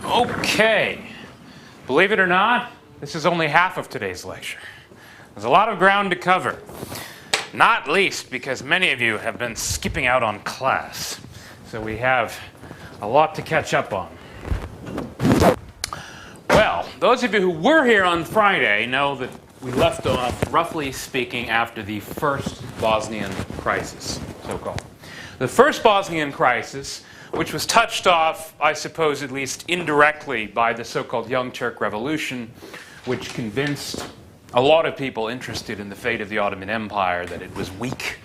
Okay, believe it or not, this is only half of today's lecture. There's a lot of ground to cover, not least because many of you have been skipping out on class. So we have a lot to catch up on. Well, those of you who were here on Friday know that we left off, roughly speaking, after the first Bosnian crisis, so-called. The first Bosnian crisis, which was touched off, I suppose, at least indirectly by the so-called Young Turk Revolution, which convinced a lot of people interested in the fate of the Ottoman Empire that it was weak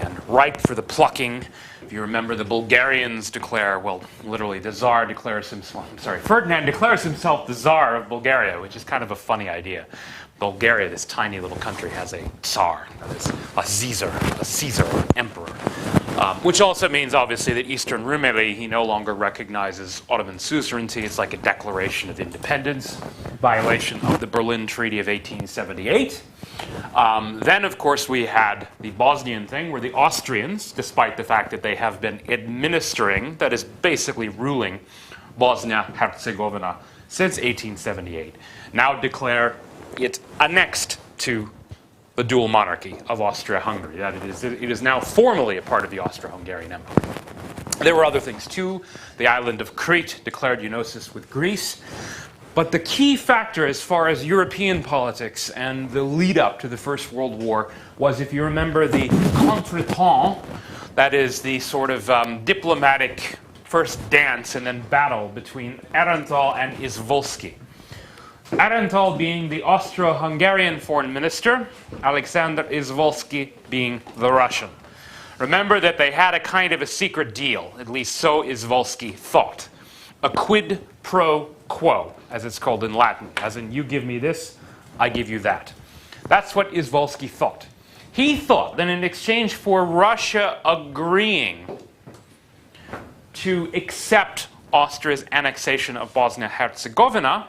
and ripe for the plucking. If you remember, the Bulgarians declare, well, literally, the Tsar declares himself, Ferdinand declares himself the Tsar of Bulgaria, which is kind of a funny idea. Bulgaria, this tiny little country, has a Tsar, that is, a Caesar, an emperor. Which also means, obviously, that Eastern Rumeli, he no longer recognizes Ottoman suzerainty. It's like a declaration of independence, violation of the Berlin Treaty of 1878. Then, of course, we had the Bosnian thing, where the Austrians, despite the fact that they have been administering, that is, basically ruling Bosnia-Herzegovina since 1878, now declare it annexed to the dual monarchy of Austria-Hungary. That it is now formally a part of the Austro-Hungarian Empire. There were other things too. The island of Crete declared eunosis with Greece. But the key factor as far as European politics and the lead-up to the First World War was, if you remember, the contretemps, that is the sort of diplomatic first dance and then battle between Aehrenthal and Izvolsky. Aehrenthal being the Austro-Hungarian foreign minister, Alexander Izvolsky being the Russian. Remember that they had a kind of a secret deal, at least so Izvolsky thought. A quid pro quo, as it's called in Latin, as in you give me this, I give you that. That's what Izvolsky thought. He thought that in exchange for Russia agreeing to accept Austria's annexation of Bosnia-Herzegovina,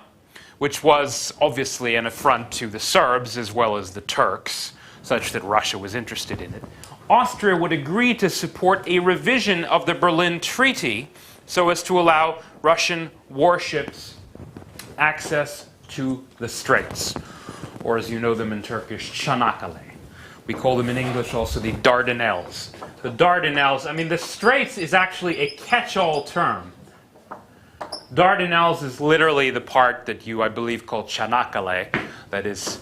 which was obviously an affront to the Serbs as well as the Turks, such that Russia was interested in it, Austria would agree to support a revision of the Berlin Treaty so as to allow Russian warships access to the Straits, or as you know them in Turkish, Çanakkale. We call them in English also the Dardanelles. The Dardanelles, I mean, the Straits is actually a catch-all term. Dardanelles is literally the part that you, I believe, call Çanakkale, that is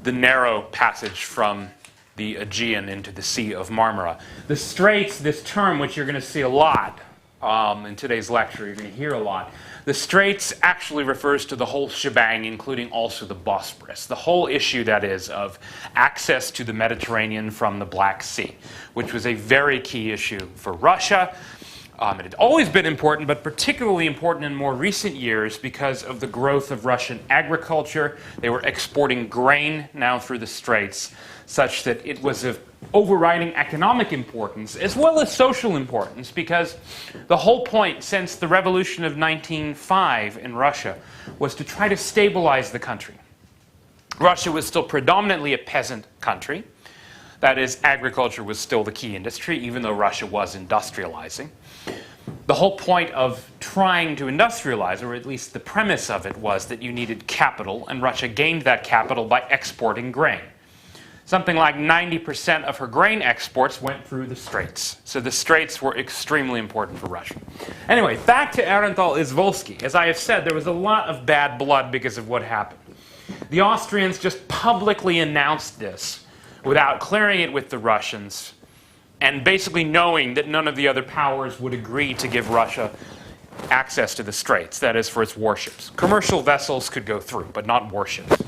the narrow passage from the Aegean into the Sea of Marmara. The Straits, this term, which you're going to see a lot in today's lecture, you're going to hear a lot. The Straits actually refers to the whole shebang, including also the Bosporus. The whole issue, that is, of access to the Mediterranean from the Black Sea, which was a very key issue for Russia. It had always been important, but particularly important in more recent years because of the growth of Russian agriculture. They were exporting grain now through the Straits, such that it was of overriding economic importance as well as social importance, because the whole point since the revolution of 1905 in Russia was to try to stabilize the country. Russia was still predominantly a peasant country. That is, agriculture was still the key industry, even though Russia was industrializing. The whole point of trying to industrialize, or at least the premise of it, was that you needed capital, and Russia gained that capital by exporting grain. Something like 90% of her grain exports went through the Straits. So the Straits were extremely important for Russia. Anyway, back to Aehrenthal Izvolsky. As I have said, there was a lot of bad blood because of what happened. The Austrians just publicly announced this without clearing it with the Russians, and basically knowing that none of the other powers would agree to give Russia access to the Straits, that is, for its warships. Commercial vessels could go through, but not warships.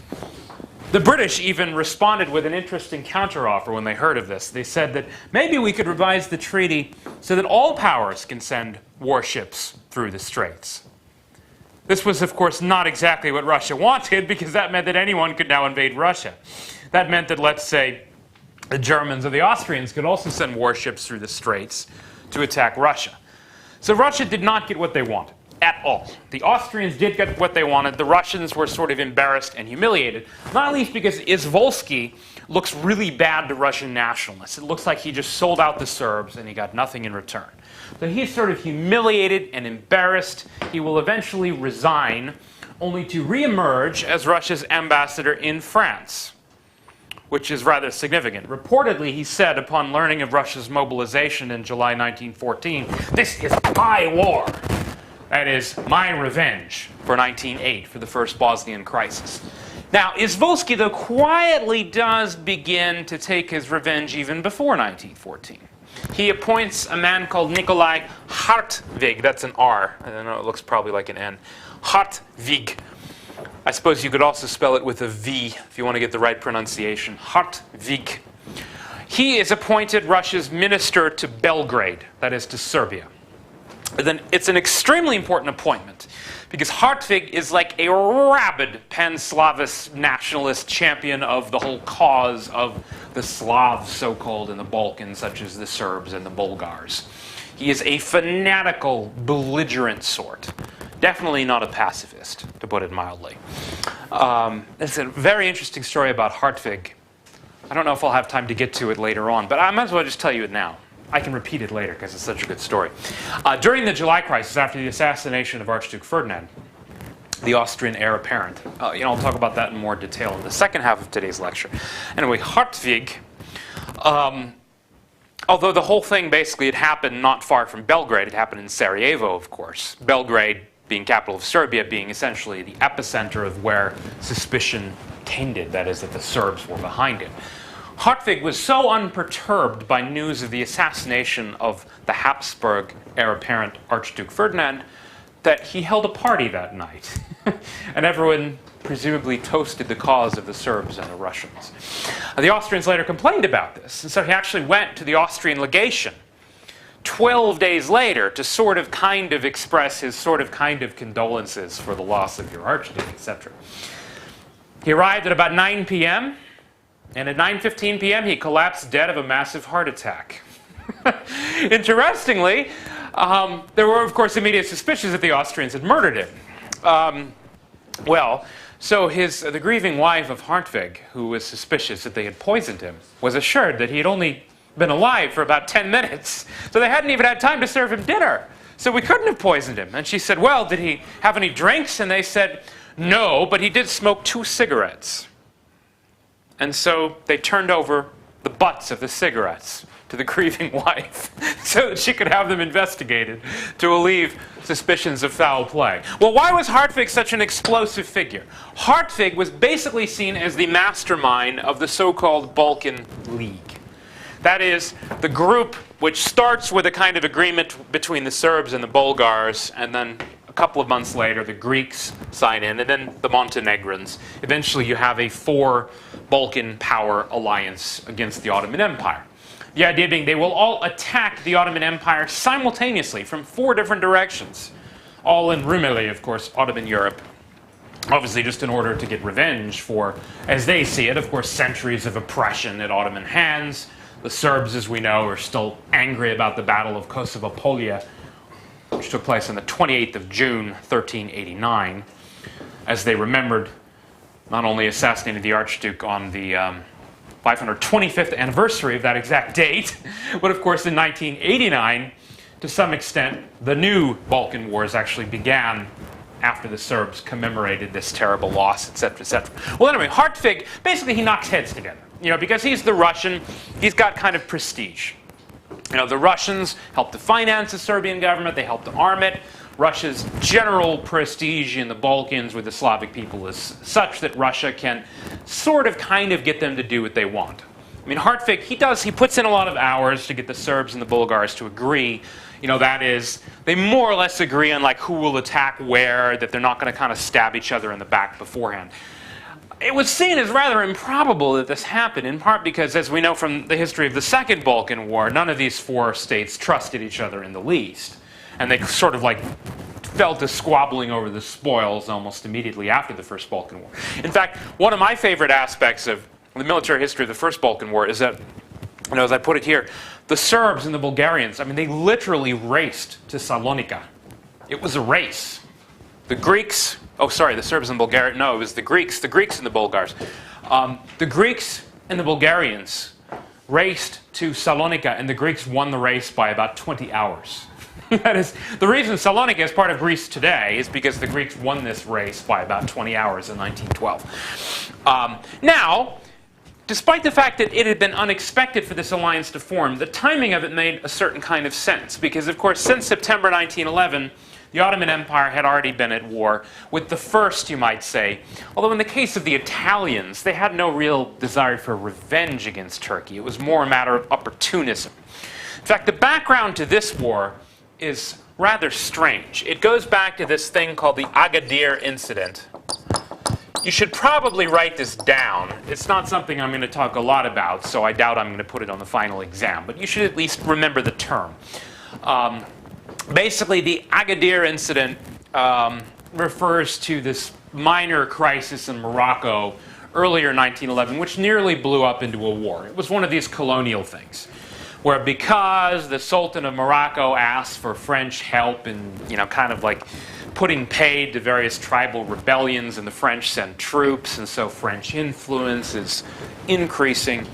The British even responded with an interesting counteroffer when they heard of this. They said that maybe we could revise the treaty so that all powers can send warships through the Straits. This was, of course, not exactly what Russia wanted, because that meant that anyone could now invade Russia. That meant that, let's say, the Germans or the Austrians could also send warships through the Straits to attack Russia. So Russia did not get what they wanted. at all. The Austrians did get what they wanted. The Russians were sort of embarrassed and humiliated, not least because Izvolsky looks really bad to Russian nationalists. It looks like he just sold out the Serbs and he got nothing in return. So he's sort of humiliated and embarrassed. He will eventually resign, only to reemerge as Russia's ambassador in France, which is rather significant. Reportedly, he said upon learning of Russia's mobilization in July 1914, "This is my war." That is, my revenge for 1908, for the first Bosnian crisis. Now, Izvolsky, though, quietly does begin to take his revenge even before 1914. He appoints a man called Nikolai Hartwig. That's an R. I don't know, it looks probably like an N. Hartwig. I suppose you could also spell it with a V if you want to get the right pronunciation. Hartwig. He is appointed Russia's minister to Belgrade, that is to Serbia. And then it's an extremely important appointment because Hartwig is like a rabid pan-Slavist nationalist champion of the whole cause of the Slavs, so-called, in the Balkans, such as the Serbs and the Bulgars. He is a fanatical, belligerent sort. Definitely not a pacifist, to put it mildly. It's a very interesting story about Hartwig. I don't know if I'll have time to get to it later on, but I might as well just tell you it now. I can repeat it later because it's such a good story. During the July crisis, after the assassination of Archduke Ferdinand, the Austrian heir apparent, I'll talk about that in more detail in the second half of today's lecture. Anyway, Hartwig, although the whole thing basically had happened not far from Belgrade, it happened in Sarajevo, of course. Belgrade, being capital of Serbia, being essentially the epicenter of where suspicion tended, that is, that the Serbs were behind it. Hartwig was so unperturbed by news of the assassination of the Habsburg heir apparent Archduke Ferdinand that he held a party that night. And everyone presumably toasted the cause of the Serbs and the Russians. The Austrians later complained about this, and so he actually went to the Austrian legation 12 days later to sort of kind of express his sort of kind of condolences for the loss of your Archduke, etc. He arrived at about 9 p.m., and at 9:15 p.m., he collapsed dead of a massive heart attack. Interestingly, there were, of course, immediate suspicions that the Austrians had murdered him. So the grieving wife of Hartwig, who was suspicious that they had poisoned him, was assured that he had only been alive for about 10 minutes. So they hadn't even had time to serve him dinner. So we couldn't have poisoned him. And she said, well, did he have any drinks? And they said, no, but he did smoke 2 cigarettes. And so they turned over the butts of the cigarettes to the grieving wife so that she could have them investigated to alleviate suspicions of foul play. Well, why was Hartwig such an explosive figure? Hartwig was basically seen as the mastermind of the so-called Balkan League. That is, the group which starts with a kind of agreement between the Serbs and the Bulgars, and then a couple of months later the Greeks sign in, and then the Montenegrins. Eventually you have a 4-Balkan power alliance against the Ottoman Empire. The idea being they will all attack the Ottoman Empire simultaneously from 4 different directions. All in Rumeli, of course, Ottoman Europe. Obviously just in order to get revenge for, as they see it, of course, centuries of oppression at Ottoman hands. The Serbs, as we know, are still angry about the Battle of Kosovo Polje, which took place on the 28th of June, 1389, as they remembered not only assassinating the Archduke on the 525th anniversary of that exact date, but of course in 1989, to some extent, the new Balkan Wars actually began after the Serbs commemorated this terrible loss, etc., etc. Well, anyway, Hartwig, basically he knocks heads together. Because he's the Russian, he's got kind of prestige. The Russians helped to finance the Serbian government, they helped to arm it. Russia's general prestige in the Balkans with the Slavic people is such that Russia can sort of kind of get them to do what they want. Hartwig, he puts in a lot of hours to get the Serbs and the Bulgars to agree. That is, they more or less agree on like who will attack where, that they're not going to kind of stab each other in the back beforehand. It was seen as rather improbable that this happened, in part because, as we know from the history of the Second Balkan War, none of these 4 states trusted each other in the least. And they sort of like fell to squabbling over the spoils almost immediately after the First Balkan War. In fact, one of my favorite aspects of the military history of the First Balkan War is that, as I put it here, the Serbs and the Bulgarians, they literally raced to Salonika It was a race. The Greeks, oh sorry, the Serbs and Bulgarians, no, it was the Greeks and the Bulgars. The Greeks and the Bulgarians raced to Salonika, and the Greeks won the race by about 20 hours. That is, the reason Salonika is part of Greece today is because the Greeks won this race by about 20 hours in 1912. Now, despite the fact that it had been unexpected for this alliance to form, the timing of it made a certain kind of sense. Because, of course, since September 1911, the Ottoman Empire had already been at war with the first, you might say. Although in the case of the Italians, they had no real desire for revenge against Turkey. It was more a matter of opportunism. In fact, the background to this war is rather strange. It goes back to this thing called the Agadir incident. You should probably write this down. It's not something I'm going to talk a lot about, so I doubt I'm going to put it on the final exam. But you should at least remember the term. Basically, the Agadir incident refers to this minor crisis in Morocco earlier in 1911, which nearly blew up into a war. It was one of these colonial things, where because the Sultan of Morocco asked for French help in, kind of like putting paid to various tribal rebellions, and the French sent troops, and so French influence is increasing.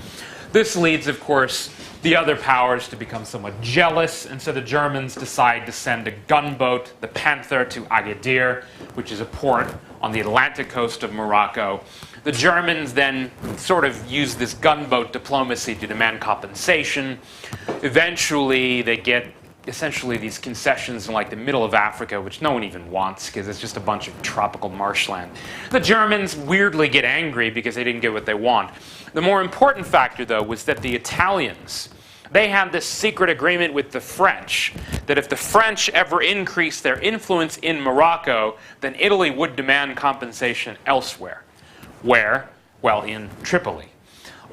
This leads, of course, the other powers to become somewhat jealous, and so the Germans decide to send a gunboat, the Panther, to Agadir, which is a port on the Atlantic coast of Morocco. The Germans then sort of use this gunboat diplomacy to demand compensation. Eventually, they get essentially these concessions in like the middle of Africa, which no one even wants because it's just a bunch of tropical marshland. The Germans weirdly get angry because they didn't get what they want. The more important factor, though, was that the Italians, they had this secret agreement with the French that if the French ever increased their influence in Morocco, then Italy would demand compensation elsewhere. Where? Well, in Tripoli,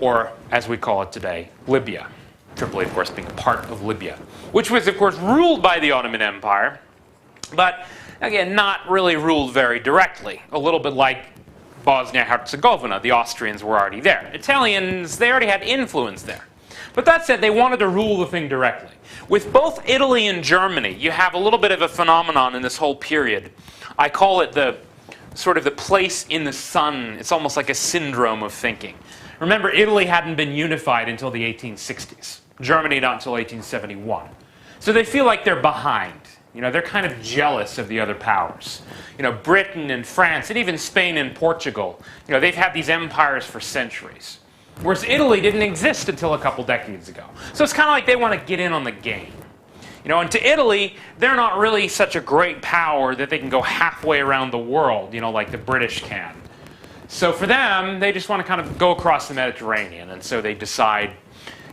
or as we call it today, Libya. Tripoli, of course, being a part of Libya, which was, of course, ruled by the Ottoman Empire, but, again, not really ruled very directly. A little bit like Bosnia-Herzegovina. The Austrians were already there. Italians, they already had influence there. But that said, they wanted to rule the thing directly. With both Italy and Germany, you have a little bit of a phenomenon in this whole period. I call it the sort of the place in the sun. It's almost like a syndrome of thinking. Remember, Italy hadn't been unified until the 1860s. Germany not until 1871. So they feel like they're behind. They're kind of jealous of the other powers. Britain and France, and even Spain and Portugal, they've had these empires for centuries. Whereas Italy didn't exist until a couple decades ago. So it's kind of like they want to get in on the game. And to Italy, they're not really such a great power that they can go halfway around the world, like the British can. So for them, they just want to kind of go across the Mediterranean. And so they decide,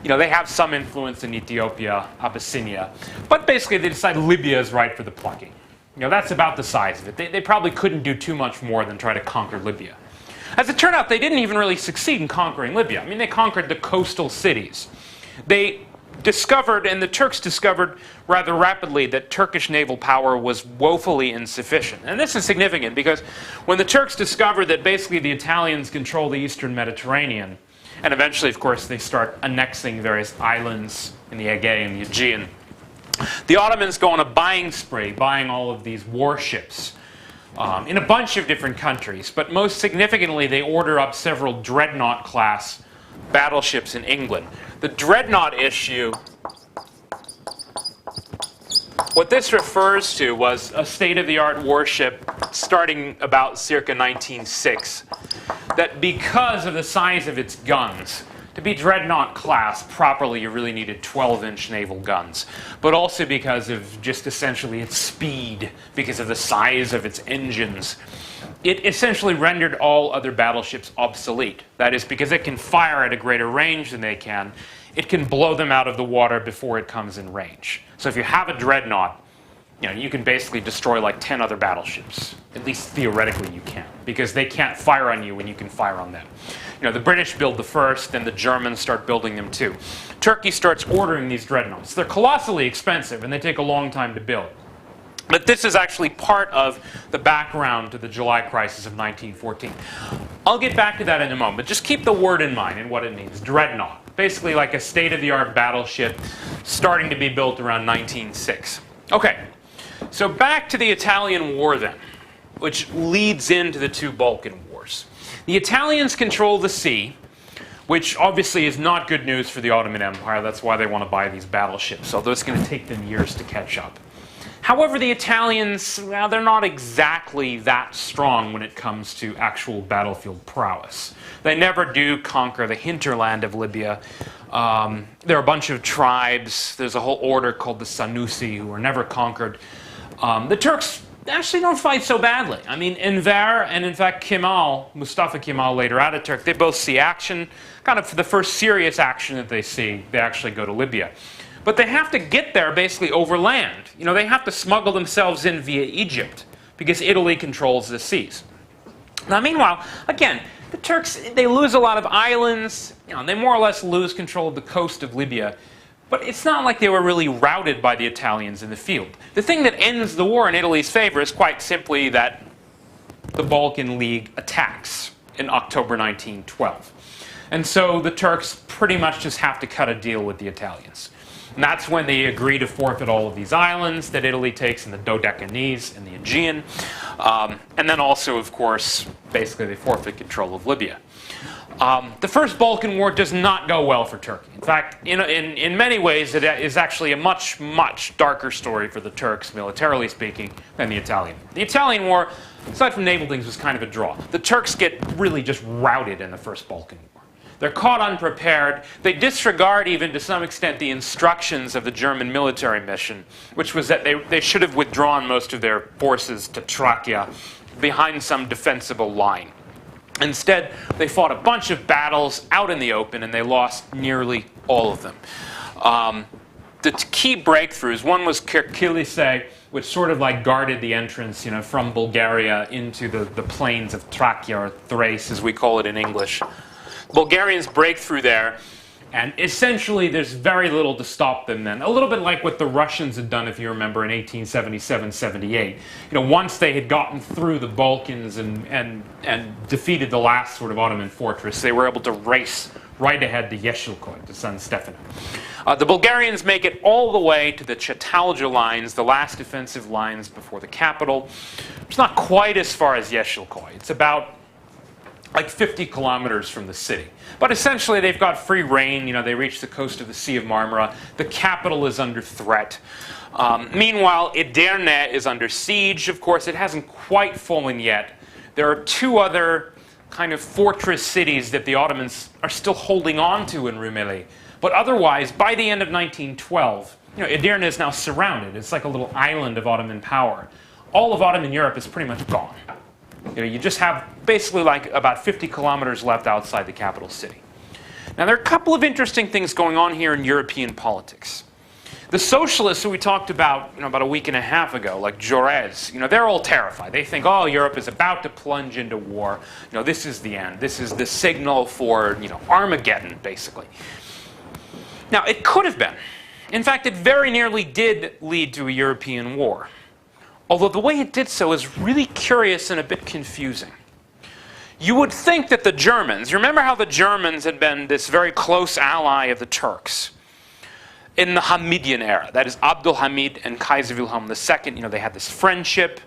they have some influence in Ethiopia, Abyssinia. But basically, they decide Libya is right for the plucking. That's about the size of it. They probably couldn't do too much more than try to conquer Libya. As it turned out, they didn't even really succeed in conquering Libya. I mean, they conquered the coastal cities. They discovered, and the Turks discovered rather rapidly, that Turkish naval power was woefully insufficient. And this is significant because when the Turks discovered that basically the Italians control the eastern Mediterranean, and eventually, of course, they start annexing various islands in the Aegean and the Aegean, the Ottomans go on a buying spree, buying all of these warships in a bunch of different countries. But most significantly, they order up several dreadnought-class battleships in England. The dreadnought issue, what this refers to was a state-of-the-art warship starting about circa 1906, that because of the size of its guns, to be dreadnought class properly, you really needed 12-inch naval guns. But also because of just essentially its speed, because of the size of its engines, it essentially rendered all other battleships obsolete. That is, because it can fire at a greater range than they can, it can blow them out of the water before it comes in range. So if you have a dreadnought, you can basically destroy like 10 other battleships. At least theoretically you can, because they can't fire on you when you can fire on them. The British build the first, then the Germans start building them too. Turkey starts ordering these dreadnoughts. They're colossally expensive, and they take a long time to build. But this is actually part of the background to the July crisis of 1914. I'll get back to that in a moment, but just keep the word in mind and what it means. Dreadnought. Basically like a state-of-the-art battleship starting to be built around 1906. Okay, So back to the Italian War then, which leads into the two Balkan Wars. The Italians control the sea, which obviously is not good news for the Ottoman Empire. That's why they want to buy these battleships, although it's going to take them years to catch up. However, the Italians, well, they're not exactly that strong when it comes to actual battlefield prowess. They never do conquer the hinterland of Libya. There are a bunch of tribes. There's a whole order called the Sanusi who are never conquered. The Turks actually don't fight so badly. I mean, Enver and, in fact, Kemal, Mustafa Kemal, later Ataturk, they both see action. Kind of for the first serious action that they see, they actually go to Libya. But they have to get there basically over land. You know, they have to smuggle themselves in via Egypt because Italy controls the seas. Now, meanwhile, again, the Turks, they lose a lot of islands. You know, they more or less lose control of the coast of Libya. But it's not like they were really routed by the Italians in the field. The thing that ends the war in Italy's favor is quite simply that the Balkan League attacks in October 1912. And so the Turks pretty much just have to cut a deal with the Italians. And that's when they agree to forfeit all of these islands that Italy takes in the Dodecanese and the Aegean. And then also, of course, basically they forfeit control of Libya. The First Balkan War does not go well for Turkey. In fact, in many ways, it is actually a much, much darker story for the Turks, militarily speaking, than the Italian War. The Italian War, aside from naval things, was kind of a draw. The Turks get really just routed in the First Balkan War. They're caught unprepared. They disregard even, to some extent, the instructions of the German military mission, which was that they should have withdrawn most of their forces to Trachea behind some defensible line. Instead, they fought a bunch of battles out in the open, and they lost nearly all of them. The key breakthroughs, one was Kirkilise, which sort of like guarded the entrance, from Bulgaria into the plains of Trachea, or Thrace, as we call it in English. Bulgarians break through there, and essentially there's very little to stop them then. A little bit like what the Russians had done, if you remember, in 1877-78. Once they had gotten through the Balkans and defeated the last sort of Ottoman fortress, they were able to race right ahead to Yeshilkoy, to San Stefano. The Bulgarians make it all the way to the Chetalja lines, the last defensive lines before the capital. It's not quite as far as Yeshilkoy. It's about like 50 kilometers from the city. But essentially, they've got free reign. They reach the coast of the Sea of Marmara. The capital is under threat. Meanwhile, Edirne is under siege. Of course, it hasn't quite fallen yet. There are two other kind of fortress cities that the Ottomans are still holding on to in Rumeli. But otherwise, by the end of 1912, Edirne is now surrounded. It's like a little island of Ottoman power. All of Ottoman Europe is pretty much gone. You just have basically like about 50 kilometers left outside the capital city. Now, there are a couple of interesting things going on here in European politics. The socialists who we talked about, about a week and a half ago, like Jaurès, they're all terrified. They think, oh, Europe is about to plunge into war. This is the end. This is the signal for, Armageddon, basically. Now, it could have been. In fact, it very nearly did lead to a European war. Although the way it did so is really curious and a bit confusing. You would think that the Germans, remember how the Germans had been this very close ally of the Turks in the Hamidian era. That is, Abdul Hamid and Kaiser Wilhelm II, they had this friendship.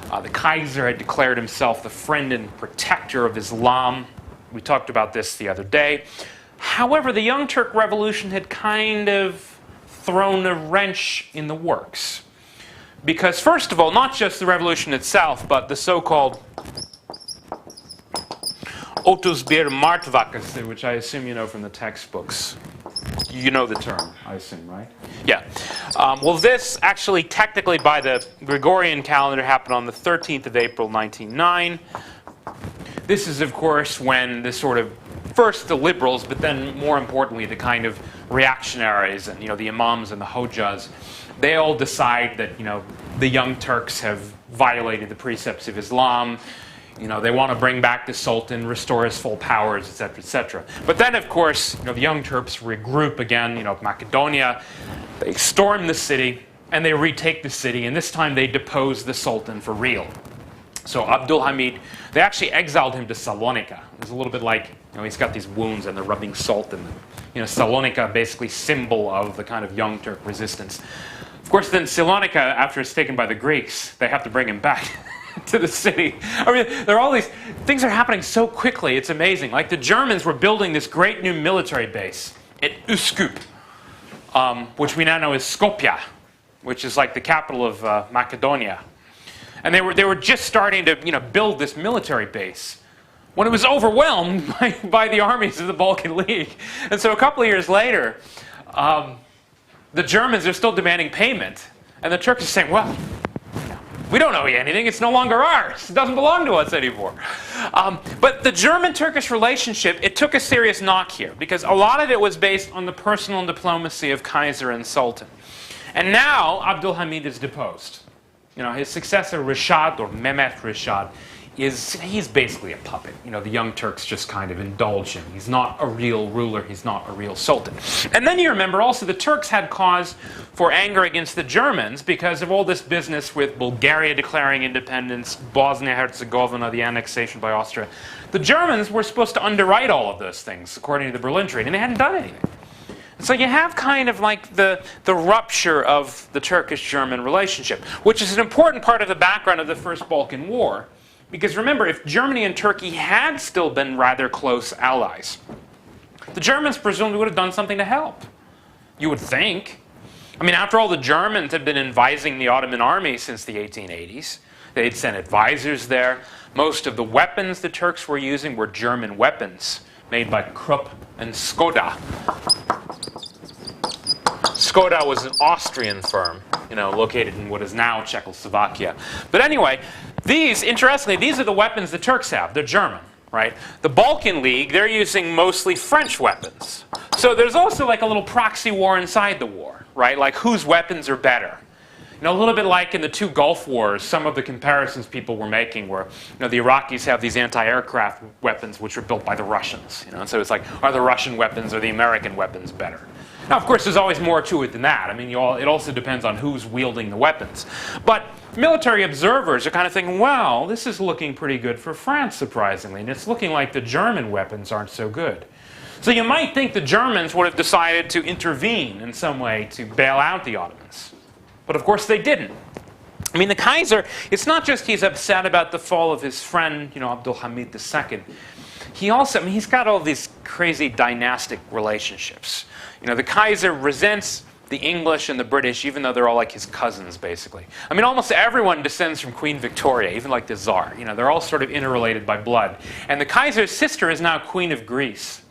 The Kaiser had declared himself the friend and protector of Islam. We talked about this the other day. However, the Young Turk Revolution had kind of thrown a wrench in the works. Because, first of all, not just the revolution itself, but the so-called Otuzbir Martvakas, which I assume you know from the textbooks. You know the term, I assume, right? Yeah. Well, this actually, technically, by the Gregorian calendar, happened on the 13th of April, 1909. This is, of course, when the sort of, first the liberals, but then, more importantly, the kind of reactionaries and, the imams and the hojas, they all decide that, the Young Turks have violated the precepts of Islam. They want to bring back the Sultan, restore his full powers, etc., etc. But then, of course, the Young Turks regroup again, Macedonia. They storm the city, and they retake the city, and this time they depose the Sultan for real. So Abdul Hamid, they actually exiled him to Salonika. It's a little bit like, he's got these wounds and they're rubbing salt in them. Salonika, basically symbol of the kind of Young Turk resistance. Of course, then Salonika, after it's taken by the Greeks, they have to bring him back to the city. I mean, there are all these things are happening so quickly, it's amazing. Like the Germans were building this great new military base at Üsküp, which we now know as Skopje, which is like the capital of Macedonia. And they were just starting to build this military base when it was overwhelmed by the armies of the Balkan League. And so a couple of years later, the Germans are still demanding payment. And the Turks are saying, well, we don't owe you anything. It's no longer ours. It doesn't belong to us anymore. But the German-Turkish relationship, it took a serious knock here, because a lot of it was based on the personal diplomacy of Kaiser and Sultan. And now Abdülhamid is deposed. His successor, Rishad, or Mehmet Rishad, he's basically a puppet. The Young Turks just kind of indulge him. He's not a real ruler. He's not a real sultan. And then you remember also the Turks had cause for anger against the Germans because of all this business with Bulgaria declaring independence, Bosnia-Herzegovina, the annexation by Austria. The Germans were supposed to underwrite all of those things according to the Berlin Treaty, and they hadn't done anything. So you have kind of like the rupture of the Turkish-German relationship, which is an important part of the background of the First Balkan War. Because remember, if Germany and Turkey had still been rather close allies, the Germans presumably would have done something to help. You would think. I mean, after all, the Germans had been advising the Ottoman army since the 1880s. They'd sent advisors there. Most of the weapons the Turks were using were German weapons made by Krupp and Skoda. Skoda was an Austrian firm, located in what is now Czechoslovakia. But anyway, interestingly, these are the weapons the Turks have. They're German, right? The Balkan League, they're using mostly French weapons. So there's also like a little proxy war inside the war, right? Like whose weapons are better? A little bit like in the two Gulf Wars, some of the comparisons people were making were, the Iraqis have these anti-aircraft weapons which were built by the Russians. And so it's like, are the Russian weapons or the American weapons better? Now, of course, there's always more to it than that. I mean, it also depends on who's wielding the weapons. But military observers are kind of thinking, well, this is looking pretty good for France, surprisingly. And it's looking like the German weapons aren't so good. So you might think the Germans would have decided to intervene in some way to bail out the Ottomans. But of course, they didn't. I mean, the Kaiser, it's not just he's upset about the fall of his friend, Abdülhamid II. He also, he's got all these crazy dynastic relationships. The Kaiser resents the English and the British, even though they're all like his cousins, basically. I mean, almost everyone descends from Queen Victoria, even like the Tsar. They're all sort of interrelated by blood. And the Kaiser's sister is now Queen of Greece.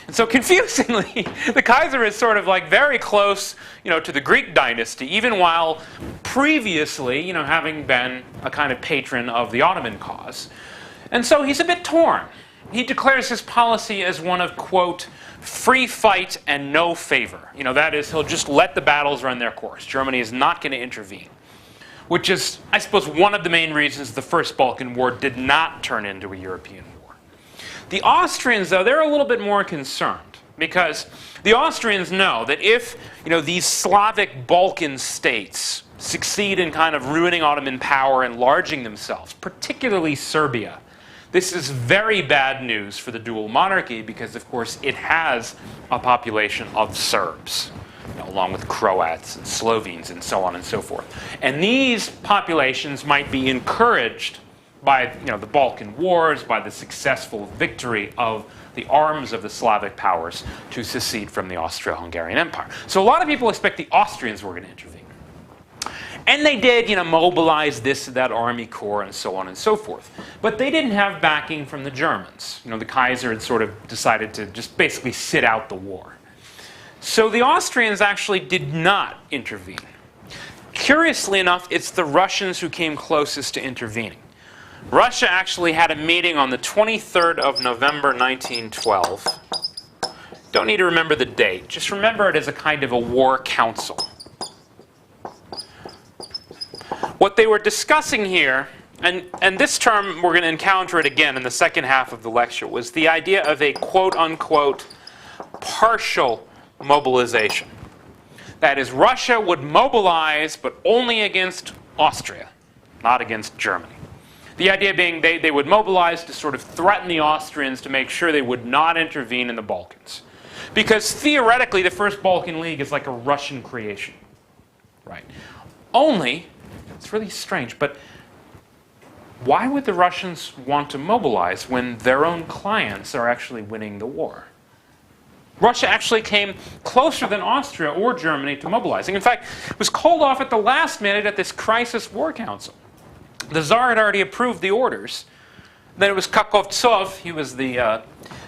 And so confusingly, the Kaiser is sort of like very close, to the Greek dynasty, even while previously, having been a kind of patron of the Ottoman cause. And so he's a bit torn. He declares his policy as one of, quote, free fight and no favor. That is, he'll just let the battles run their course. Germany is not going to intervene. Which is, I suppose, one of the main reasons the First Balkan War did not turn into a European war. The Austrians, though, they're a little bit more concerned. Because the Austrians know that if, these Slavic Balkan states succeed in kind of ruining Ottoman power, enlarging themselves, particularly Serbia, this is very bad news for the dual monarchy because, of course, it has a population of Serbs, along with Croats and Slovenes and so on and so forth. And these populations might be encouraged by the Balkan Wars, by the successful victory of the arms of the Slavic powers to secede from the Austro-Hungarian Empire. So a lot of people expect the Austrians were going to intervene. And they did, mobilize this or that army corps and so on and so forth. But they didn't have backing from the Germans. The Kaiser had sort of decided to just basically sit out the war. So the Austrians actually did not intervene. Curiously enough, it's the Russians who came closest to intervening. Russia actually had a meeting on the 23rd of November 1912. Don't need to remember the date. Just remember it as a kind of a war council. What they were discussing here, and this term we're going to encounter it again in the second half of the lecture, was the idea of a quote-unquote partial mobilization. That is, Russia would mobilize, but only against Austria, not against Germany. The idea being they would mobilize to sort of threaten the Austrians to make sure they would not intervene in the Balkans. Because theoretically, the First Balkan League is like a Russian creation. right? Only, it's really strange, but why would the Russians want to mobilize when their own clients are actually winning the war? Russia actually came closer than Austria or Germany to mobilizing. In fact, it was called off at the last minute at this crisis war council. The Tsar had already approved the orders. Then it was Kakovtsov, he was the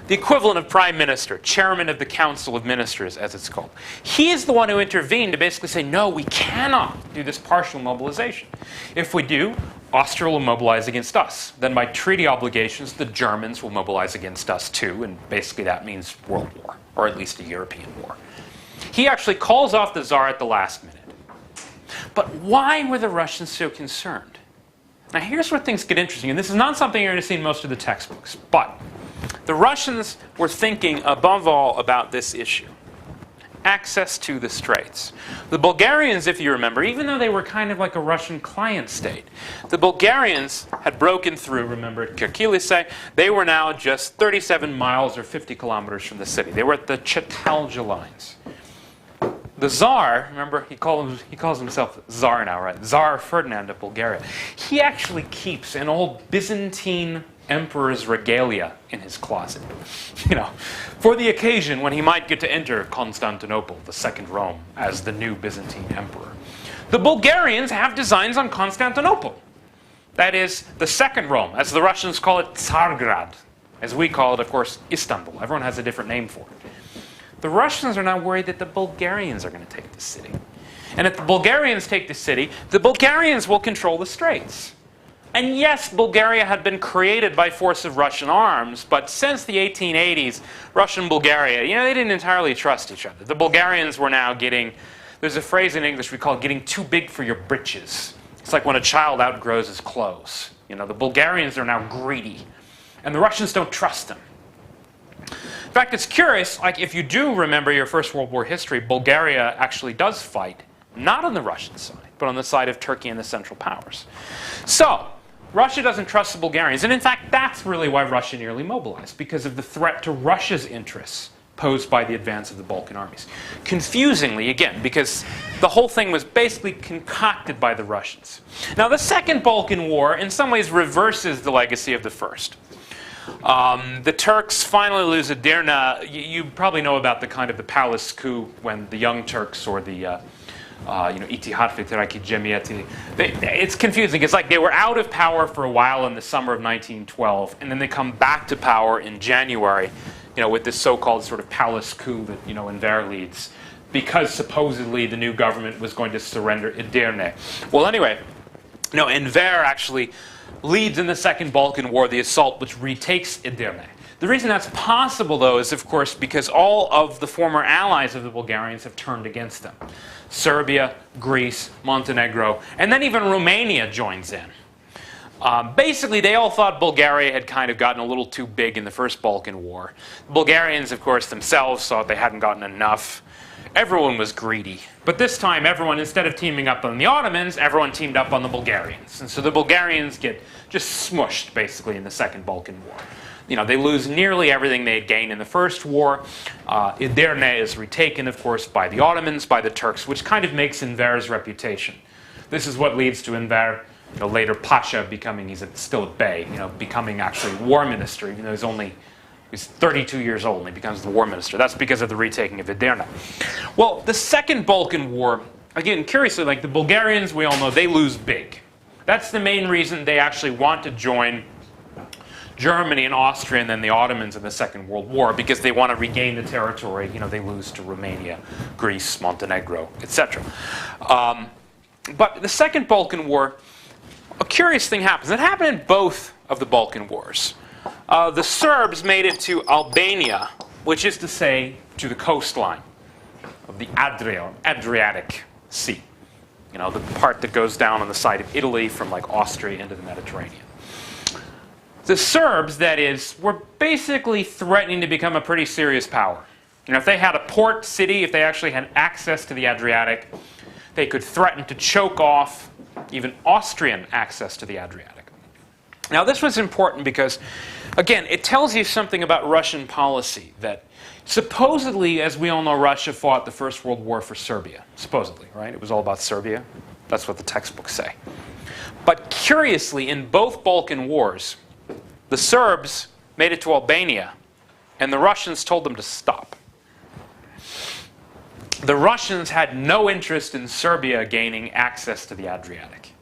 equivalent of prime minister, chairman of the council of ministers, as it's called. He is the one who intervened to basically say, no, we cannot do this partial mobilization. If we do, Austria will mobilize against us. Then by treaty obligations, the Germans will mobilize against us too, and basically that means world war, or at least a European war. He actually calls off the Tsar at the last minute. But why were the Russians so concerned? Now here's where things get interesting, and this is not something you're going to see in most of the textbooks, but the Russians were thinking above all about this issue. Access to the straits. The Bulgarians, if you remember, even though they were kind of like a Russian client state, the Bulgarians had broken through, remember, at Kirkilise. They were now just 37 miles or 50 kilometers from the city. They were at the Chetalja lines. The Tsar, remember, he calls himself Tsar now, right? Tsar Ferdinand of Bulgaria. He actually keeps an old Byzantine emperor's regalia in his closet, for the occasion when he might get to enter Constantinople, the second Rome, as the new Byzantine emperor. The Bulgarians have designs on Constantinople. That is, the second Rome, as the Russians call it, Tsargrad. As we call it, of course, Istanbul. Everyone has a different name for it. The Russians are now worried that the Bulgarians are going to take the city. And if the Bulgarians take the city, the Bulgarians will control the straits. And yes, Bulgaria had been created by force of Russian arms, but since the 1880s, Russia and Bulgaria, they didn't entirely trust each other. The Bulgarians were now getting, there's a phrase in English we call getting too big for your britches. It's like when a child outgrows his clothes. The Bulgarians are now greedy, and the Russians don't trust them. In fact, it's curious, like if you do remember your First World War history, Bulgaria actually does fight, not on the Russian side, but on the side of Turkey and the Central Powers. So, Russia doesn't trust the Bulgarians. And in fact, that's really why Russia nearly mobilized, because of the threat to Russia's interests posed by the advance of the Balkan armies. Confusingly, again, because the whole thing was basically concocted by the Russians. Now, the Second Balkan War, in some ways, reverses the legacy of the first. The Turks finally lose Edirne. You probably know about the palace coup when the Young Turks or the Ittihad Fitraki Cemiyeti. It's confusing. It's like they were out of power for a while in the summer of 1912, and then they come back to power in January, with this so-called sort of palace coup that, Enver leads, because supposedly the new government was going to surrender Edirne. Well, anyway, Enver actually leads in the Second Balkan War the assault which retakes Edirne. The reason that's possible, though, is, of course, because all of the former allies of the Bulgarians have turned against them. Serbia, Greece, Montenegro, and then even Romania joins in. Basically, they all thought Bulgaria had kind of gotten a little too big in the First Balkan War. The Bulgarians, of course, themselves thought they hadn't gotten enough. Everyone was greedy. But this time, everyone, instead of teaming up on the Ottomans, everyone teamed up on the Bulgarians. And so the Bulgarians get just smushed, basically, in the Second Balkan War. They lose nearly everything they had gained in the First War. Edirne is retaken, of course, by the Ottomans, by the Turks, which kind of makes Enver's reputation. This is what leads to Enver, later Pasha, he's still at bay, becoming actually war minister, even though he's 32 years old and he becomes the war minister. That's because of the retaking of Edirne. Well, the Second Balkan War, again, curiously, like the Bulgarians, we all know, they lose big. That's the main reason they actually want to join Germany and Austria and then the Ottomans in the Second World War, because they want to regain the territory. They lose to Romania, Greece, Montenegro, etc. But the Second Balkan War, a curious thing happens. It happened in both of the Balkan Wars. The Serbs made it to Albania, which is to say, to the coastline of the Adriatic Sea. The part that goes down on the side of Italy from like Austria into the Mediterranean. The Serbs, that is, were basically threatening to become a pretty serious power. If they had a port city, if they actually had access to the Adriatic, they could threaten to choke off even Austrian access to the Adriatic. Now, this was important because Again, it tells you something about Russian policy, that supposedly, as we all know, Russia fought the First World War for Serbia. Supposedly, right? It was all about Serbia. That's what the textbooks say. But curiously, in both Balkan wars, the Serbs made it to Albania, and the Russians told them to stop. The Russians had no interest in Serbia gaining access to the Adriatic.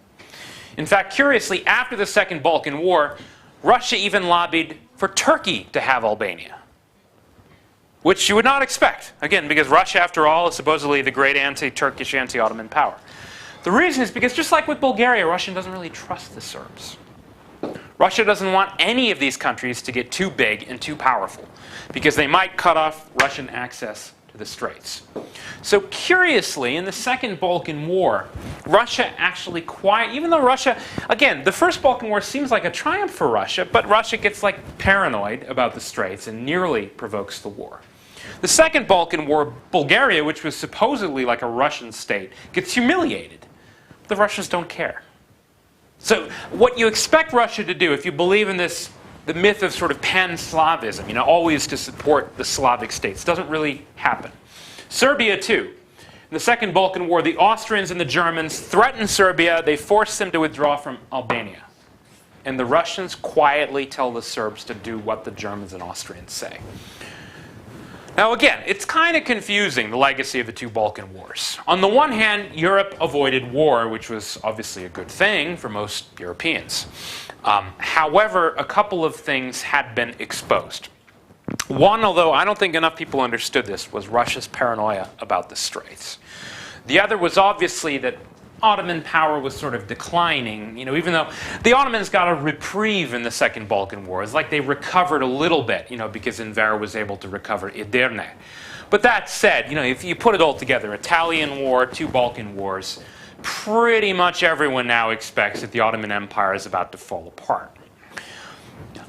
In fact, curiously, after the Second Balkan War, Russia even lobbied for Turkey to have Albania, which you would not expect. Again, because Russia, after all, is supposedly the great anti-Turkish, anti-Ottoman power. The reason is because just like with Bulgaria, Russia doesn't really trust the Serbs. Russia doesn't want any of these countries to get too big and too powerful, because they might cut off Russian access to the Straits. So curiously, in the Second Balkan War, Russia actually even though Russia, again, the First Balkan War seems like a triumph for Russia, but Russia gets like paranoid about the Straits and nearly provokes the war. The Second Balkan War, Bulgaria, which was supposedly like a Russian state, gets humiliated. The Russians don't care. So what you expect Russia to do, if you believe in this, the myth of sort of pan-Slavism, always to support the Slavic states, doesn't really happen. Serbia, too. In the Second Balkan War, the Austrians and the Germans threatened Serbia. They forced them to withdraw from Albania. And the Russians quietly tell the Serbs to do what the Germans and Austrians say. Now again, it's kind of confusing, the legacy of the two Balkan wars. On the one hand, Europe avoided war, which was obviously a good thing for most Europeans. However, a couple of things had been exposed. One, although I don't think enough people understood this, was Russia's paranoia about the Straits. The other was obviously that Ottoman power was sort of declining, even though the Ottomans got a reprieve in the Second Balkan War. It's like they recovered a little bit, because Enver was able to recover Edirne. But that said, if you put it all together, Italian War, two Balkan Wars, pretty much everyone now expects that the Ottoman Empire is about to fall apart.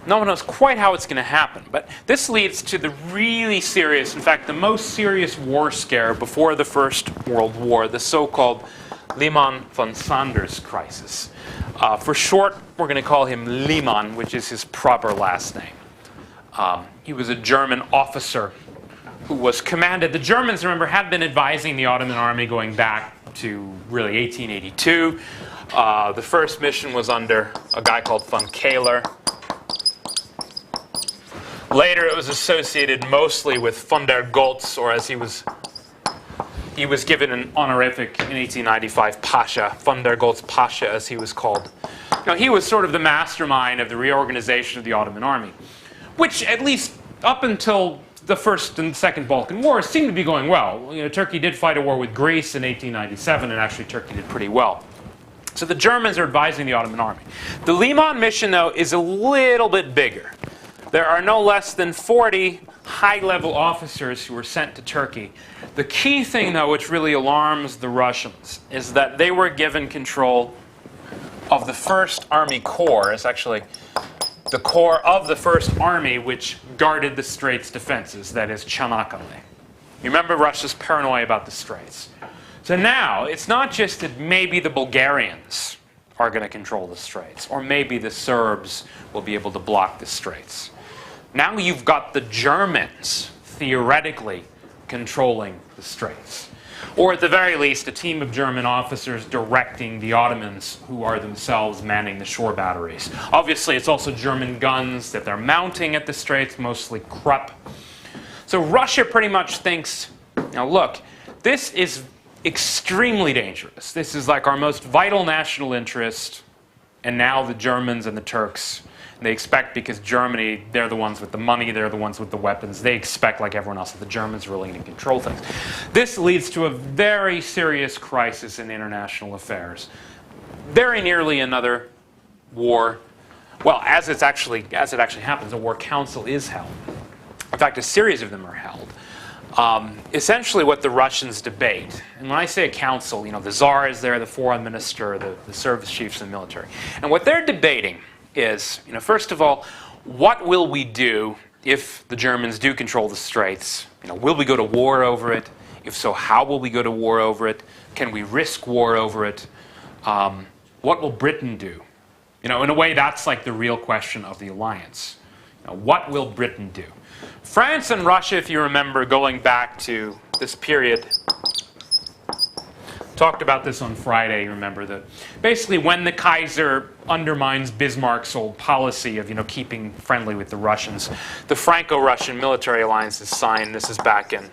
No one knows quite how it's going to happen, but this leads to the really serious, in fact, the most serious war scare before the First World War, the so-called Liman von Sanders crisis. For short, we're going to call him Liman, which is his proper last name. He was a German officer who was commanded. The Germans, remember, had been advising the Ottoman army going back to really 1882. The first mission was under a guy called von Kahler. Later, it was associated mostly with von der Goltz, or as he was given an honorific in 1895, Pasha, von der Goltz Pasha, as he was called. He was sort of the mastermind of the reorganization of the Ottoman army, which at least up until the First and Second Balkan Wars seemed to be going well. Turkey did fight a war with Greece in 1897, and actually Turkey did pretty well. So the Germans are advising the Ottoman army. The Liman mission, though, is a little bit bigger. There are no less than 40 high-level officers who were sent to Turkey. The key thing, though, which really alarms the Russians, is that they were given control of the First Army Corps. It's actually the corps of the First Army which guarded the Straits defenses, that is, Çanakkale. You remember Russia's paranoia about the Straits. So now, it's not just that maybe the Bulgarians are going to control the Straits, or maybe the Serbs will be able to block the Straits. Now you've got the Germans, theoretically, controlling the Straits. Or at the very least, a team of German officers directing the Ottomans, who are themselves manning the shore batteries. Obviously, it's also German guns that they're mounting at the Straits, mostly Krupp. So Russia pretty much thinks, look, this is extremely dangerous. This is like our most vital national interest, and now the Germans and the Turks, they expect, because Germany, they're the ones with the money, they're the ones with the weapons, they expect, like everyone else, that the Germans are really going to control things. This leads to a very serious crisis in international affairs. Very nearly another war. Well, as it actually happens, a war council is held. In fact, a series of them are held. Essentially what the Russians debate, and when I say a council, the Tsar is there, the foreign minister, the service chiefs in the military. And what they're debating is, first of all, what will we do if the Germans do control the Straits? Will we go to war over it? If so, how will we go to war over it? Can we risk war over it? What will Britain do? In a way, that's like the real question of the alliance. Now, what will Britain do? France and Russia, if you remember, going back to this period, talked about this on Friday, you remember, that basically when the Kaiser undermines Bismarck's old policy of keeping friendly with the Russians, the Franco-Russian military alliance is signed. This is back in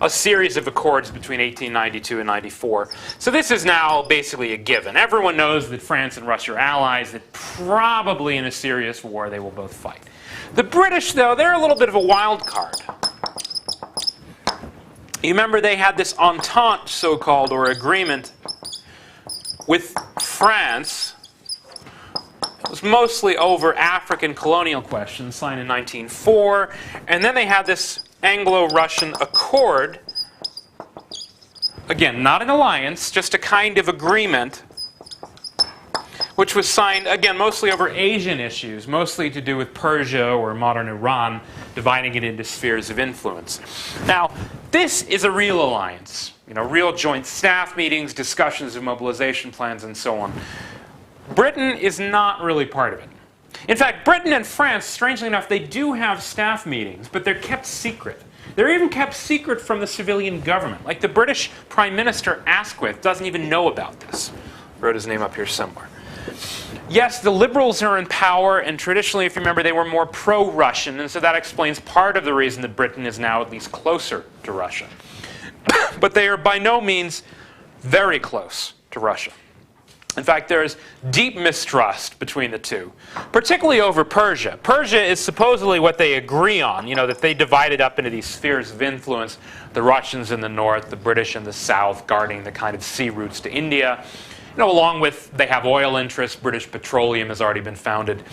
a series of accords between 1892 and 94. So this is now basically a given. Everyone knows that France and Russia are allies, that probably in a serious war they will both fight. The British, though, they're a little bit of a wild card. You remember they had this entente, so-called, or agreement with France. It was mostly over African colonial questions, signed in 1904. And then they had this Anglo-Russian Accord. Again, not an alliance, just a kind of agreement, which was signed, again, mostly over Asian issues, mostly to do with Persia or modern Iran, dividing it into spheres of influence. Now, this is a real alliance. Real joint staff meetings, discussions of mobilization plans, and so on. Britain is not really part of it. In fact, Britain and France, strangely enough, they do have staff meetings, but they're kept secret. They're even kept secret from the civilian government. Like the British Prime Minister Asquith doesn't even know about this. Wrote his name up here somewhere. Yes, the Liberals are in power, and traditionally, if you remember, they were more pro-Russian, and so that explains part of the reason that Britain is now at least closer to Russia. But they are by no means very close to Russia. In fact, there is deep mistrust between the two, particularly over Persia. Persia is supposedly what they agree on, that they divided up into these spheres of influence, the Russians in the north, the British in the south, guarding the kind of sea routes to India. Along with, they have oil interests. British Petroleum has already been founded.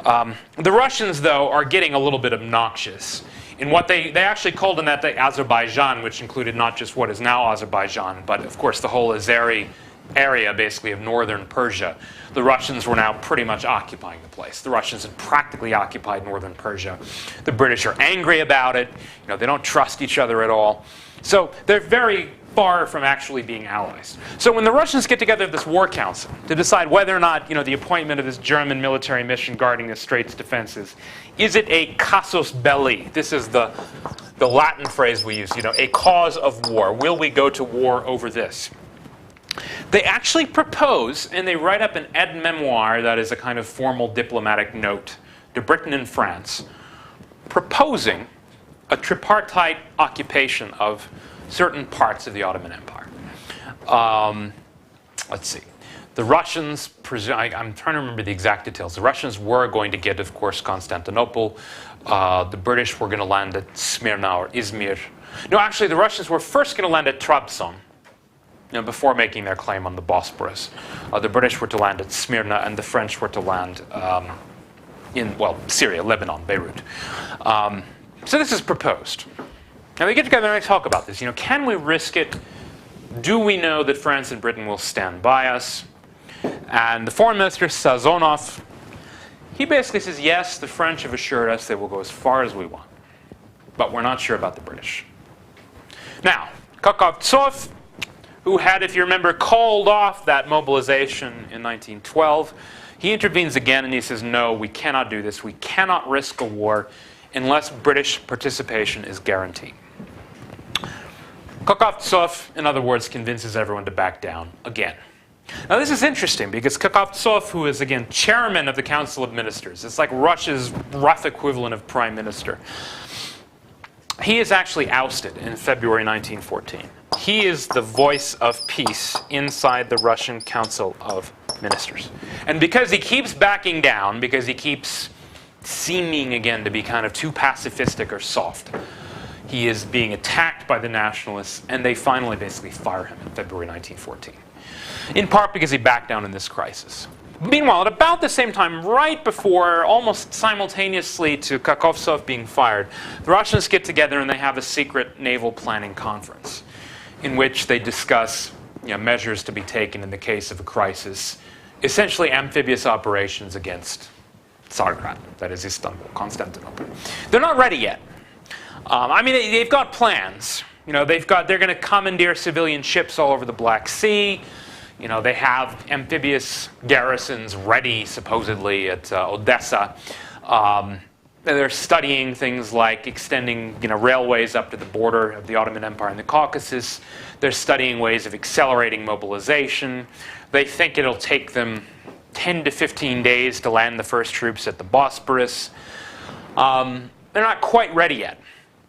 The Russians, though, are getting a little bit obnoxious. In what they actually called in that day Azerbaijan, which included not just what is now Azerbaijan, but of course the whole Azeri area, basically, of northern Persia. The Russians were now pretty much occupying the place. The Russians had practically occupied northern Persia. The British are angry about it. They don't trust each other at all. So they're very far from actually being allies. So when the Russians get together at this war council to decide whether or not, the appointment of this German military mission guarding the Straits defenses, is it a casus belli? This is the Latin phrase we use, a cause of war. Will we go to war over this? They actually propose, and they write up an aide-memoire, that is a kind of formal diplomatic note, to Britain and France, proposing a tripartite occupation of certain parts of the Ottoman Empire. Let's see. The Russians, I'm trying to remember the exact details. The Russians were going to get, of course, Constantinople. The British were going to land at Smyrna or Izmir. No, actually, the Russians were first going to land at Trabzon, before making their claim on the Bosporus. The British were to land at Smyrna, and the French were to land in Syria, Lebanon, Beirut. So this is proposed. Now they get together and they talk about this. Can we risk it? Do we know that France and Britain will stand by us? And the foreign minister, Sazonov, he basically says, yes, the French have assured us they will go as far as we want. But we're not sure about the British. Now, Kakovtsov, who had, if you remember, called off that mobilization in 1912, he intervenes again and he says, no, we cannot do this. We cannot risk a war unless British participation is guaranteed. Kakovtsov, in other words, convinces everyone to back down again. Now this is interesting because Kakovtsov, who is again chairman of the Council of Ministers, it's like Russia's rough equivalent of prime minister, he is actually ousted in February 1914. He is the voice of peace inside the Russian Council of Ministers. And because he keeps backing down, because he keeps seeming again to be kind of too pacifistic or soft, he is being attacked by the nationalists, and they finally basically fire him in February 1914. In part because he backed down in this crisis. Meanwhile, at about the same time, right before, almost simultaneously to Kakovtsov being fired, the Russians get together and they have a secret naval planning conference in which they discuss measures to be taken in the case of a crisis, essentially amphibious operations against Tsargrad, that is Istanbul, Constantinople. They're not ready yet. They've got plans. They're going to commandeer civilian ships all over the Black Sea. They have amphibious garrisons ready, supposedly, at Odessa. They're studying things like extending railways up to the border of the Ottoman Empire in the Caucasus. They're studying ways of accelerating mobilization. They think it'll take them 10 to 15 days to land the first troops at the Bosporus. They're not quite ready yet,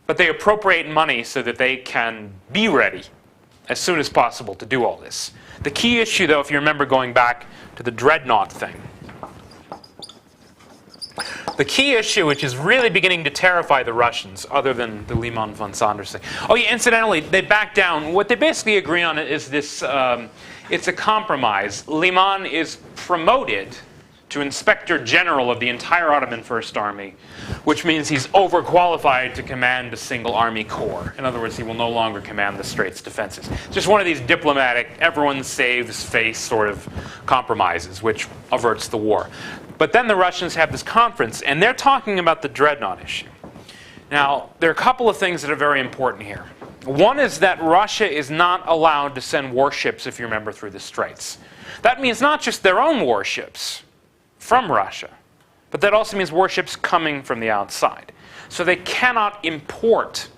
but they appropriate money so that they can be ready as soon as possible to do all this. The key issue, though, if you remember going back to the dreadnought thing, the key issue, which is really beginning to terrify the Russians, other than the Lehmann von Sanders thing. Oh, yeah, incidentally, they back down. What they basically agree on is this, it's a compromise. Lehmann is promoted to Inspector General of the entire Ottoman First Army, which means he's overqualified to command a single army corps. In other words, he will no longer command the Straits defenses. Just one of these diplomatic, everyone saves face sort of compromises, which averts the war. But then the Russians have this conference, and they're talking about the dreadnought issue. Now, there are a couple of things that are very important here. One is that Russia is not allowed to send warships, if you remember, through the Straits. That means not just their own warships from Russia, but that also means warships coming from the outside. So they cannot import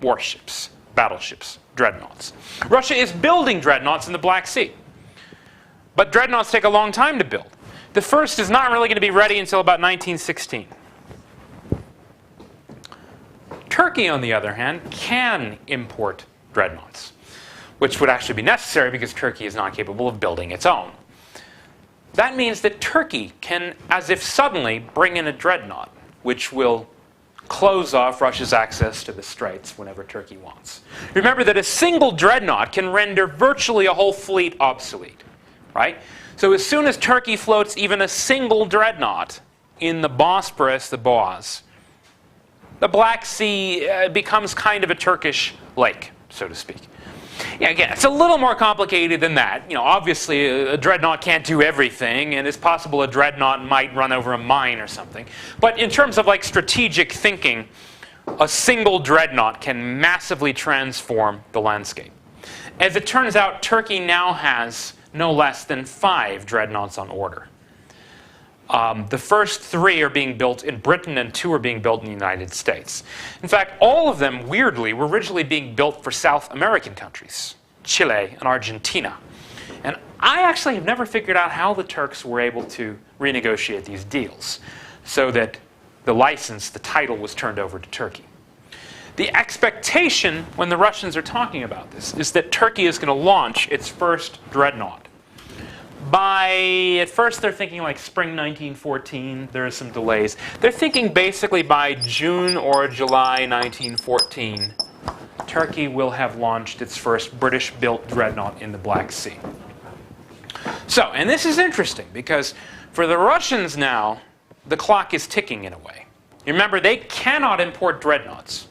warships, battleships, dreadnoughts. Russia is building dreadnoughts in the Black Sea. But dreadnoughts take a long time to build. The first is not really going to be ready until about 1916. Turkey, on the other hand, can import dreadnoughts, which would actually be necessary because Turkey is not capable of building its own. That means that Turkey can, as if suddenly, bring in a dreadnought, which will close off Russia's access to the Straits whenever Turkey wants. Remember that a single dreadnought can render virtually a whole fleet obsolete, right? So as soon as Turkey floats even a single dreadnought in the Bosporus, the Boğaz, the Black Sea becomes kind of a Turkish lake, so to speak. Yeah, again, it's a little more complicated than that. Obviously a dreadnought can't do everything, and it's possible a dreadnought might run over a mine or something. But in terms of strategic thinking, a single dreadnought can massively transform the landscape. As it turns out, Turkey now has no less than 5 dreadnoughts on order. The first 3 are being built in Britain and 2 are being built in the United States. In fact, all of them, weirdly, were originally being built for South American countries, Chile and Argentina. And I actually have never figured out how the Turks were able to renegotiate these deals so that the license, the title, was turned over to Turkey. The expectation when the Russians are talking about this is that Turkey is going to launch its first dreadnought. At first they're thinking like spring 1914. There are some delays. They're thinking basically by June or July 1914, Turkey will have launched its first British-built dreadnought in the Black Sea. So, and this is interesting because for the Russians now, the clock is ticking in a way. You remember, they cannot import dreadnoughts.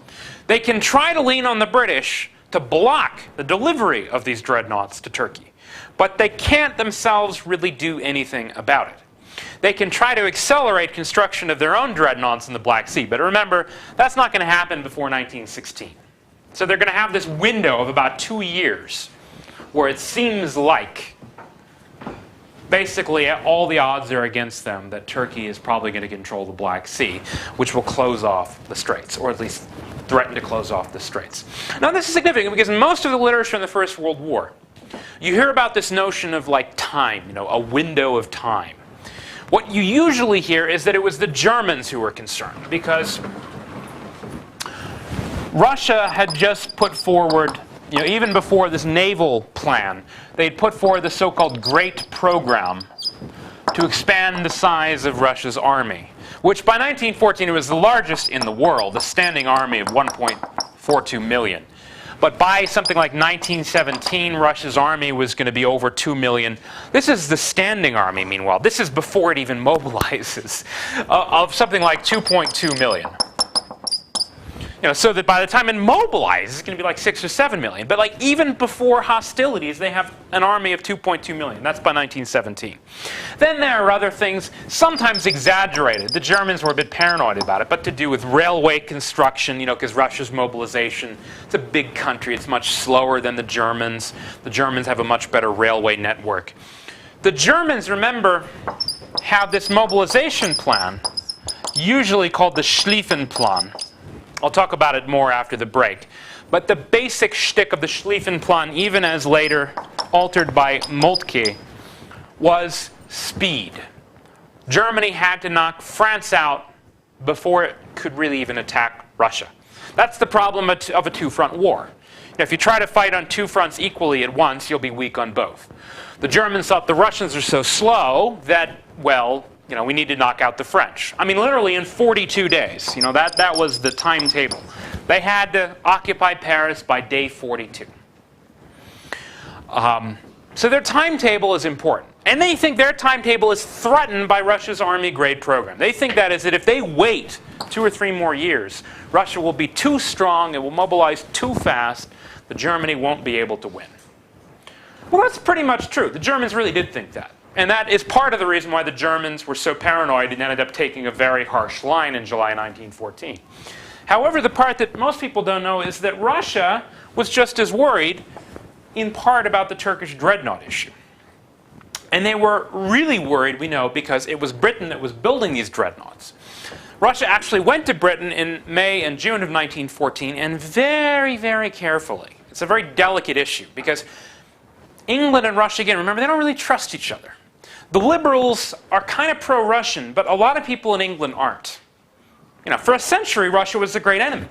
They can try to lean on the British to block the delivery of these dreadnoughts to Turkey. But they can't themselves really do anything about it. They can try to accelerate construction of their own dreadnoughts in the Black Sea. But remember, that's not going to happen before 1916. So they're going to have this window of about 2 years where it seems like basically all the odds are against them that Turkey is probably going to control the Black Sea, which will close off the Straits, or at least threaten to close off the Straits. Now this is significant because in most of the literature in the First World War, you hear about this notion of time, a window of time. What you usually hear is that it was the Germans who were concerned because Russia had just put forward, even before this naval plan, they'd put forward the so-called Great Program to expand the size of Russia's army, which by 1914 was the largest in the world, a standing army of 1.42 million. But by something like 1917, Russia's army was going to be over 2 million. This is the standing army, meanwhile. This is before it even mobilizes, of something like 2.2 million. So that by the time it mobilizes, it's going to be like 6 or 7 million. But even before hostilities, they have an army of 2.2 million. That's by 1917. Then there are other things, sometimes exaggerated. The Germans were a bit paranoid about it, but to do with railway construction, because Russia's mobilization, it's a big country. It's much slower than the Germans. The Germans have a much better railway network. The Germans, remember, have this mobilization plan usually called the Schlieffenplan. I'll talk about it more after the break. But the basic shtick of the Schlieffenplan, even as later altered by Moltke, was speed. Germany had to knock France out before it could really even attack Russia. That's the problem of a two-front war. If you try to fight on two fronts equally at once, you'll be weak on both. The Germans thought the Russians are so slow that, well, we need to knock out the French. I mean, literally in 42 days. That was the timetable. They had to occupy Paris by day 42. So their timetable is important. And they think their timetable is threatened by Russia's army grade program. They think that if they wait 2 or 3 more years, Russia will be too strong, it will mobilize too fast, that Germany won't be able to win. Well, that's pretty much true. The Germans really did think that. And that is part of the reason why the Germans were so paranoid and ended up taking a very harsh line in July 1914. However, the part that most people don't know is that Russia was just as worried, in part, about the Turkish dreadnought issue. And they were really worried, we know, because it was Britain that was building these dreadnoughts. Russia actually went to Britain in May and June of 1914, and very, very carefully. It's a very delicate issue, because England and Russia, again, remember, they don't really trust each other. The liberals are kind of pro-Russian, but a lot of people in England aren't. For a century, Russia was the great enemy,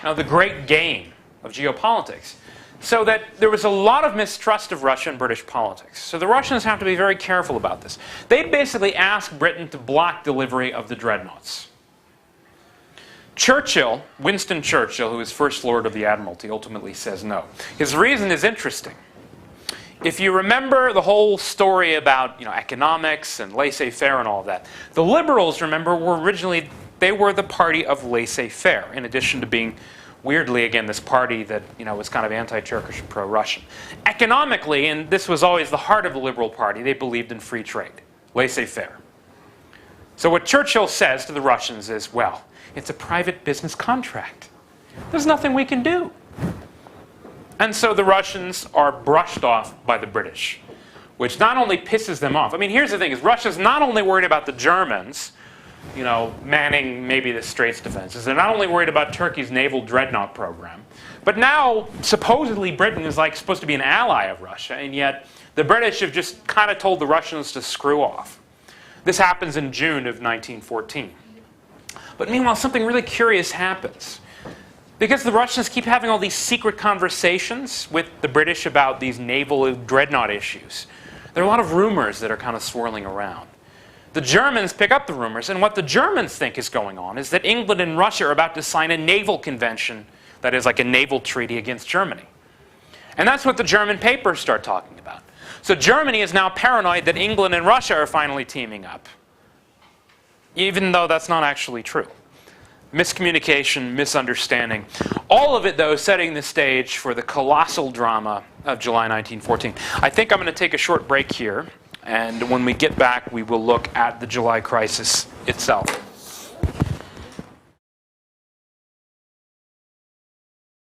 the great game of geopolitics. So that there was a lot of mistrust of Russia in British politics. So the Russians have to be very careful about this. They basically asked Britain to block delivery of the dreadnoughts. Churchill, Winston Churchill, who is First Lord of the Admiralty, ultimately says no. His reason is interesting. If you remember the whole story about economics and laissez-faire and all of that, the liberals, remember, were originally, they were the party of laissez-faire, in addition to being, weirdly, again, this party that was kind of anti-Turkish and pro-Russian. Economically, and this was always the heart of the Liberal Party, they believed in free trade, laissez-faire. So what Churchill says to the Russians is, well, it's a private business contract. There's nothing we can do. And so the Russians are brushed off by the British, which not only pisses them off. I mean, here's the thing, is Russia's not only worried about the Germans, manning maybe the Straits defenses. They're not only worried about Turkey's naval dreadnought program, but now supposedly Britain is supposed to be an ally of Russia, and yet the British have just kind of told the Russians to screw off. This happens in June of 1914. But meanwhile, something really curious happens. Because the Russians keep having all these secret conversations with the British about these naval dreadnought issues, there are a lot of rumors that are kind of swirling around. The Germans pick up the rumors, and what the Germans think is going on is that England and Russia are about to sign a naval convention, that is like a naval treaty against Germany. And that's what the German papers start talking about. So Germany is now paranoid that England and Russia are finally teaming up, even though that's not actually true. Miscommunication, misunderstanding. All of it, though, setting the stage for the colossal drama of July 1914. I think I'm going to take a short break here. And when we get back, we will look at the July crisis itself.